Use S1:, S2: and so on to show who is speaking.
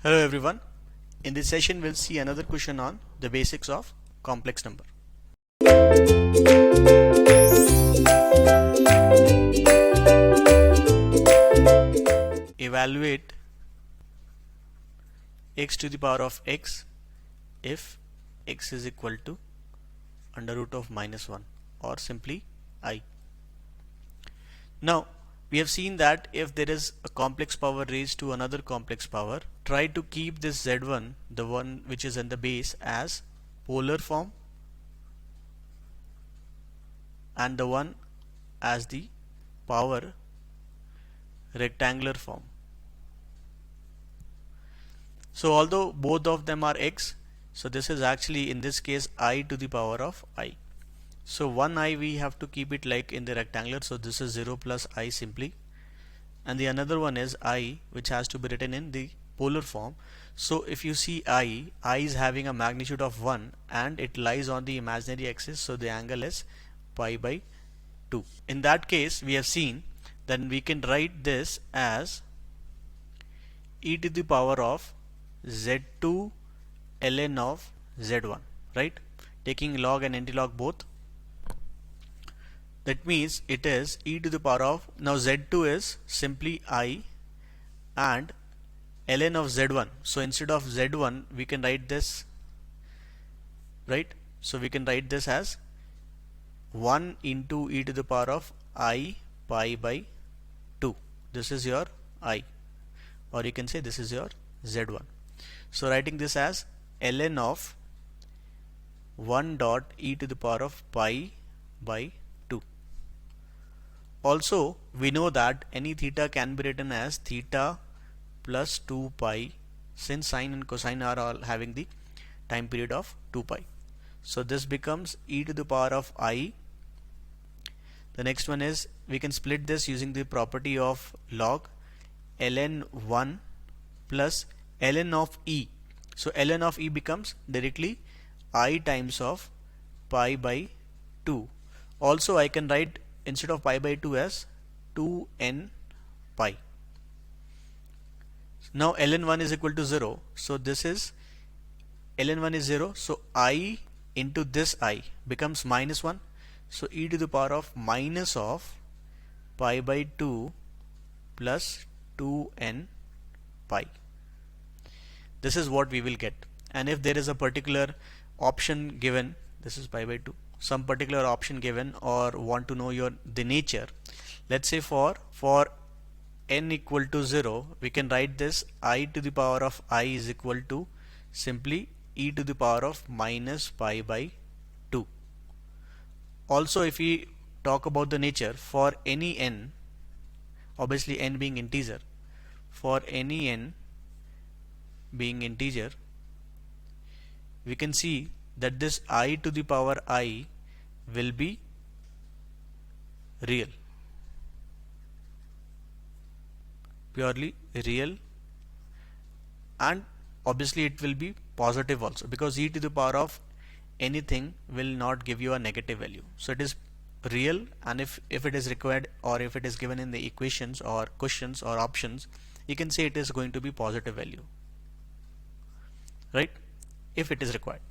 S1: Hello everyone. In this session we'll see another question on the basics of complex number. Evaluate x to the power of x if x is equal to under root of -1 or simply I. Now we have seen that if there is a complex power raised to another complex power, try to keep this z1, the one which is in the base, as polar form and the one as the power rectangular form. So although both of them are x, so this is actually in this case I to the power of I. So one I we have to keep it like in the rectangular, so this is 0 plus I simply, and the another one is I, which has to be written in the polar form. So if you see I is having a magnitude of 1 and it lies on the imaginary axis, so the angle is pi by 2. In that case we have seen, then we can write this as e to the power of z2 ln of z1, right? Taking log and antilog both. That means it is e to the power of, now z2 is simply I and ln of z1. So instead of z1 we can write this, right? So we can write this as 1 into e to the power of I pi by 2. This is your I, or you can say this is your z1. So writing this as ln of 1 dot e to the power of pi by 2. Also we know that any theta can be written as theta plus 2 pi, since sine and cosine are all having the time period of 2 pi. So this becomes e to the power of I. The next one is, we can split this using the property of log, ln 1 plus ln of e. So ln of e becomes directly I times of pi by 2. Also I can write instead of pi by 2 as 2n pi. Now ln 1 is equal to 0, so this is ln 1 is 0, so I into this I becomes -1, so e to the power of minus of pi by 2 plus 2n pi. This is what we will get. And if there is a particular option given, this is pi by 2, some particular option given, or want to know the nature, let's say for n equal to 0, we can write this I to the power of I is equal to simply e to the power of minus pi by 2. Also if we talk about the nature, for any n, obviously n being integer, for any n being integer, we can see that this I to the power I will be real, purely real, and obviously it will be positive also, because e to the power of anything will not give you a negative value. So it is real, and if it is required, or if it is given in the equations or questions or options, you can say it is going to be positive value, right, if it is required.